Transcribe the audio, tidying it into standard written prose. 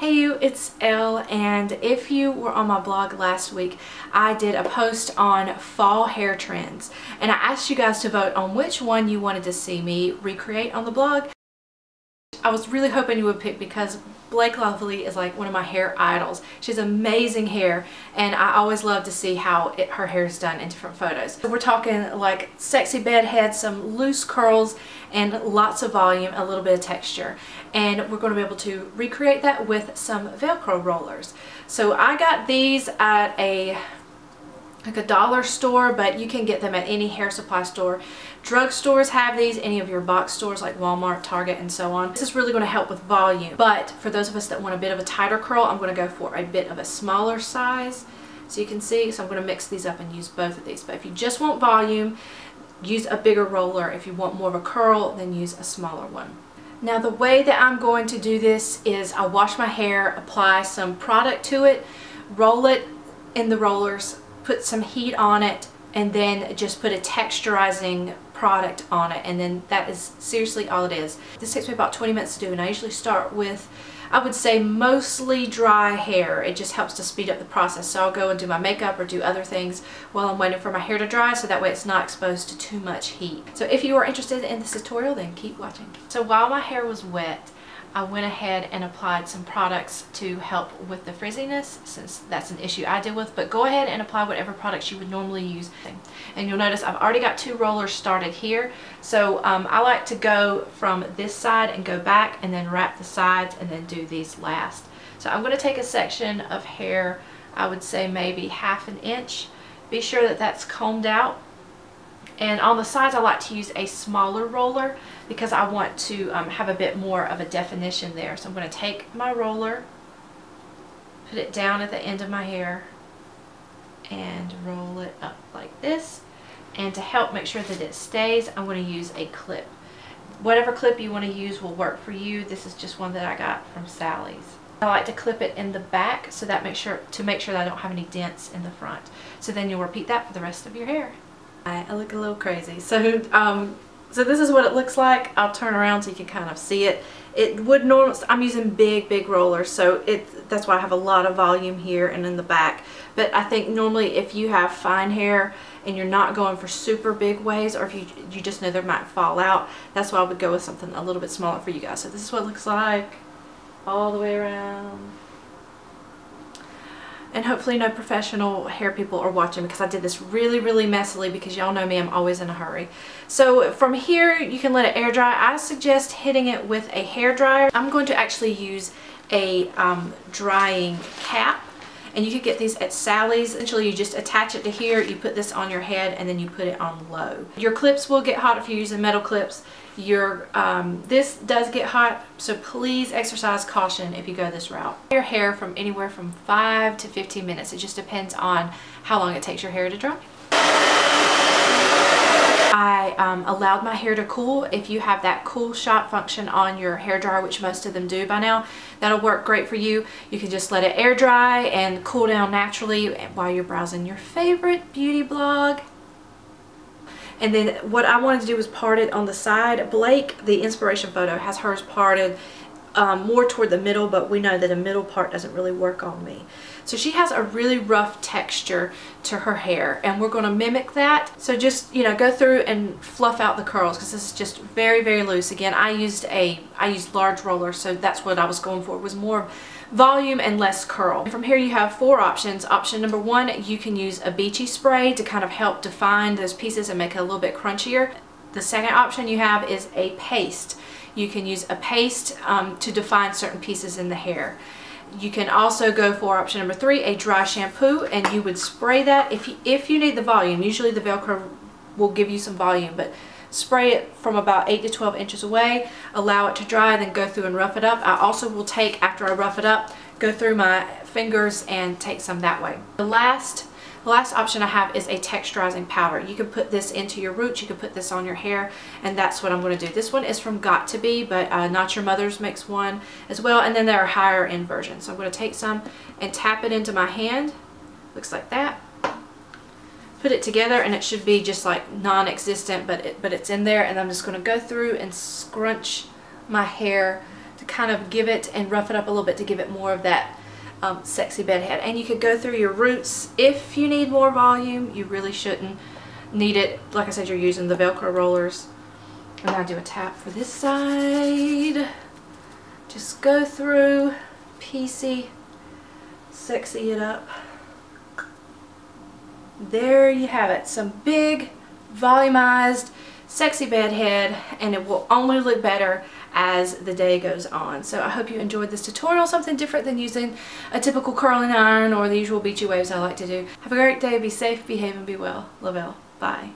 Hey you, it's Elle, and if you were on my blog last week, I did a post on fall hair trends, and I asked you guys to vote on which one you wanted to see me recreate on the blog. I was really hoping you would pick because Blake Lovely is like one of my hair idols. She has amazing hair, and I always love to see how her hair is done in different photos. So we're talking like sexy bed head, some loose curls, and lots of volume, a little bit of texture. And we're going to be able to recreate that with some Velcro rollers. So I got these at a dollar store, but you can get them at any hair supply store. Drugstores have these, any of your box stores like Walmart, Target, and so on. This is really going to help with volume, but for those of us that want a bit of a tighter curl, I'm going to go for a bit of a smaller size. So you can see, so I'm going to mix these up and use both of these. But if you just want volume, use a bigger roller. If you want more of a curl, then use a smaller one. Now the way that I'm going to do this is I'll wash my hair, apply some product to it, roll it in the rollers, put some heat on it, and then just put a texturizing product on it, and then that is seriously all it is. This takes me about 20 minutes to do, and I usually start with, I would say, mostly dry hair. It just helps to speed up the process. So I'll go and do my makeup or do other things while I'm waiting for my hair to dry, so that way it's not exposed to too much heat. So if you are interested in this tutorial, then keep watching. So while my hair was wet, I went ahead and applied some products to help with the frizziness, since that's an issue I deal with. But go ahead and apply whatever products you would normally use. And you'll notice I've already got two rollers started here. So I like to go from this side and go back and then wrap the sides and then do these last. So I'm going to take a section of hair, I would say maybe ½ an inch. Be sure that that's combed out. And on the sides I like to use a smaller roller because I want to have a bit more of a definition there. So I'm going to take my roller, put it down at the end of my hair, and roll it up like this. And to help make sure that it stays, I'm going to use a clip. Whatever clip you want to use will work for you. This is just one that I got from Sally's. I like to clip it in the back so that make sure that I don't have any dents in the front. So then you'll repeat that for the rest of your hair. I look a little crazy. So so this is what it looks like. I'll turn around so you can kind of see it. It would normally, I'm using big rollers, so that's why I have a lot of volume here and in the back. But I think normally if you have fine hair and you're not going for super big waves, or if you just know they might fall out, that's why I would go with something a little bit smaller for you guys. So this is what it looks like all the way around. And hopefully no professional hair people are watching because I did this really messily, because y'all know me, I'm always in a hurry. So from here you can let it air dry. I suggest hitting it with a hair dryer. I'm going to actually use a drying cap, and you could get these at Sally's. Essentially you just attach it to here, you put this on your head, and then you put it on low. Your clips will get hot if you're using metal clips. This does get hot, so please exercise caution if you go this route. Your hair from anywhere from 5 to 15 minutes. It just depends on how long it takes your hair to dry. I allowed my hair to cool. If you have that cool shot function on your hair dryer, which most of them do by now, that'll work great for you. You can just let it air dry and cool down naturally while you're browsing your favorite beauty blog. And then what I wanted to do was part it on the side. Blake, the inspiration photo, has hers parted more toward the middle, but we know that a middle part doesn't really work on me. So she has a really rough texture to her hair, and we're going to mimic that. So just, you know, go through and fluff out the curls, because this is just very loose. Again, I used large rollers, so that's what I was going for, was more volume and less curl. And from here you have 4 options. Option number 1, you can use a beachy spray to kind of help define those pieces and make it a little bit crunchier. The second option you have is a paste. You can use a paste to define certain pieces in the hair. You can also go for option number 3, a dry shampoo, and you would spray that if you need the volume. Usually the Velcro will give you some volume, but spray it from about 8 to 12 inches away, allow it to dry, then go through and rough it up. I also will take, after I rough it up, go through my fingers and take some that way. The last option I have is a texturizing powder. You can put this into your roots, you can put this on your hair, and that's what I'm going to do. This one is from Got To Be, but Not Your Mother's makes one as well, and then there are higher end versions. So I'm going to take some and tap it into my hand. Looks like that. Put it together, and it should be just like non-existent, but it's in there, and I'm just going to go through and scrunch my hair to kind of give it and rough it up a little bit to give it more of that sexy bed head. And you could go through your roots if you need more volume. You really shouldn't need it. Like I said, you're using the Velcro rollers. And I'll do a tap for this side. Just go through, piecey, sexy it up. There you have it. Some big, volumized, sexy bed head, and it will only look better as the day goes on. So I hope you enjoyed this tutorial, something different than using a typical curling iron or the usual beachy waves I like to do. Have a great day, be safe, behave, and be well. Lavelle. Bye.